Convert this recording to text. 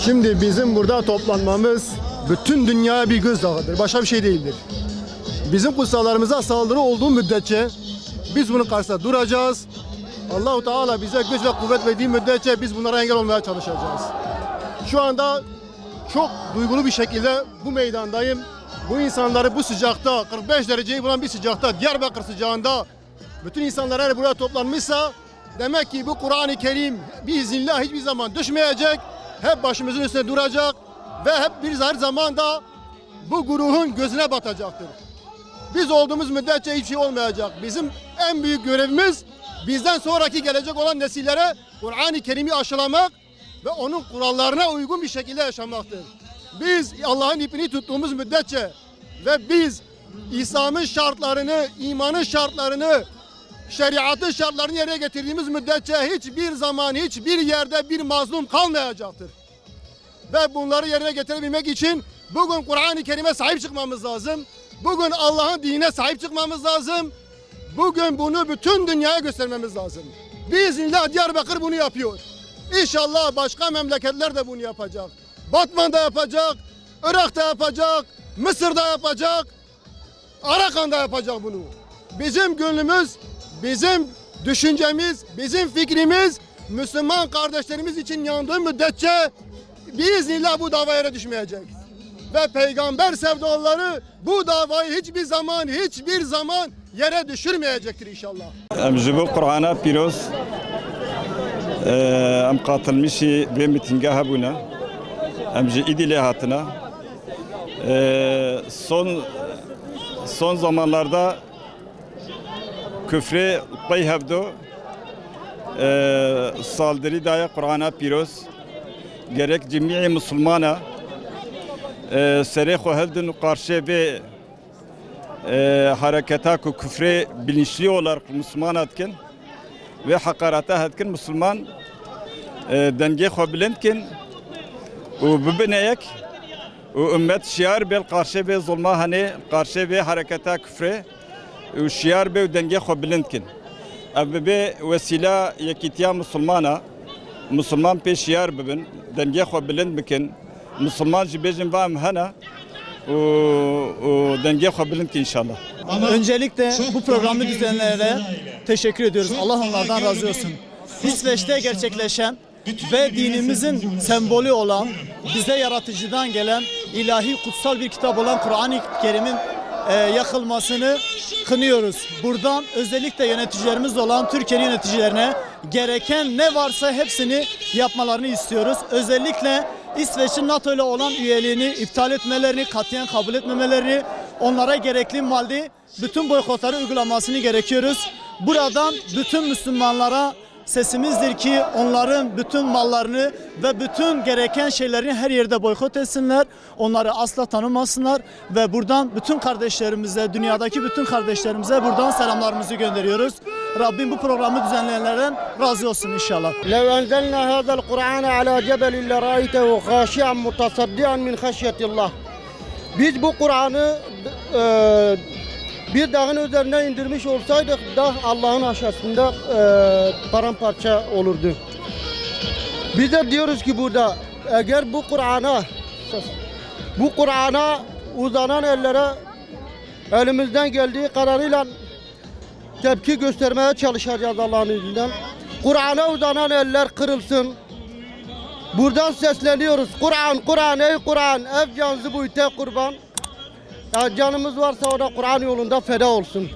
Şimdi bizim burada toplanmamız bütün dünyaya bir gözdağıdır. Başka bir şey değildir. Bizim kutsallarımıza saldırı olduğu müddetçe biz bunun karşısında duracağız. Allah-u Teala bize güç ve kuvvet verdiği müddetçe biz bunlara engel olmaya çalışacağız. Şu anda çok duygulu bir şekilde bu meydandayım. Bu insanları bu sıcakta, 45 dereceyi bulan bir sıcakta, Diyarbakır sıcağında bütün insanlar eğer buraya toplanmışsa demek ki bu Kur'an-ı Kerim biiznillah hiçbir zaman düşmeyecek. Hep başımızın üstünde duracak ve hep bir zaman da bu grubun gözüne batacaktır. Biz olduğumuz müddetçe hiçbir şey olmayacak. Bizim en büyük görevimiz bizden sonraki gelecek olan nesillere Kur'an-ı Kerim'i aşılamak ve onun kurallarına uygun bir şekilde yaşamaktır. Biz Allah'ın ipini tuttuğumuz müddetçe ve biz İslam'ın şartlarını, imanın şartlarını, şeriatın şartlarını yerine getirdiğimiz müddetçe hiçbir zaman, hiçbir yerde bir mazlum kalmayacaktır. Ve bunları yerine getirebilmek için bugün Kur'an-ı Kerim'e sahip çıkmamız lazım. Bugün Allah'ın dinine sahip çıkmamız lazım. Bugün bunu bütün dünyaya göstermemiz lazım. Biiznillah Diyarbakır bunu yapıyor. İnşallah başka memleketler de bunu yapacak. Batman'da yapacak, Irak'ta yapacak, Mısır'da yapacak, Arakan'da yapacak bunu. Bizim gönlümüz, bizim düşüncemiz, bizim fikrimiz Müslüman kardeşlerimiz için yandığı müddetçe biiznillah bu dava yere düşmeyecek. Ve peygamber sevdaları bu davayı hiçbir zaman yere düşürmeyecektir inşallah. Emjibu Kur'an'a piroz em katılmışı ve mitinga habuna emji idile hatına son zamanlarda küfre pay havdo saldırı daya Kur'an'a piroz gerek cemi'i Müslümana serek heldin karşı ve harekata ku küfre bilinçli olarak Müslüman etkin ve hakarata etkin Müslüman denge bilendkin o bibineyek o ümmet şiar bel karşı ve zulma hani karşı ve harekata küfre o şiar be denge bilendkin be vesile yekitiya Müslüman pe şiar bibin denge bilend bikin Müslüman cibecin vam hana o denge bilendkin inşallah. Öncelikle bu programı düzenleyenlere teşekkür ediyoruz. Allah onlardan razı olsun. İsveç'te gerçekleşen ve dinimizin sembolü olan, bize yaratıcıdan gelen ilahi kutsal bir kitap olan Kur'an-ı Kerim'in yakılmasını kınıyoruz. Buradan özellikle yöneticilerimiz olan Türkiye yöneticilerine gereken ne varsa hepsini yapmalarını istiyoruz. Özellikle İsveç'in NATO ile olan üyeliğini iptal etmelerini, katiyen kabul etmemelerini, onlara gerekli maldi bütün boykotları uygulamasını gerekiyoruz. Buradan bütün Müslümanlara sesimizdir ki onların bütün mallarını ve bütün gereken şeylerini her yerde boykot etsinler. Onları asla tanımasınlar ve buradan bütün kardeşlerimize, dünyadaki bütün kardeşlerimize buradan selamlarımızı gönderiyoruz. Rabbim bu programı düzenleyenlerden razı olsun inşallah. لو أنزلنا هذا القرآن على جبل لرأيته خاشعا متصدعا من خشية الله. Biz bu Kur'an'ı bir dağın üzerine indirmiş olsaydık dağ Allah'ın aşağısında paramparça olurdu. Biz de diyoruz ki burada eğer bu Kur'an'a uzanan ellere elimizden geldiği kadarıyla tepki göstermeye çalışacağız Allah'ın izniyle. Kur'an'a uzanan eller kırılsın. Buradan sesleniyoruz. Kur'an, ey Kur'an, ev canınızı bu ite kurban. Ya canımız varsa o da Kur'an yolunda feda olsun.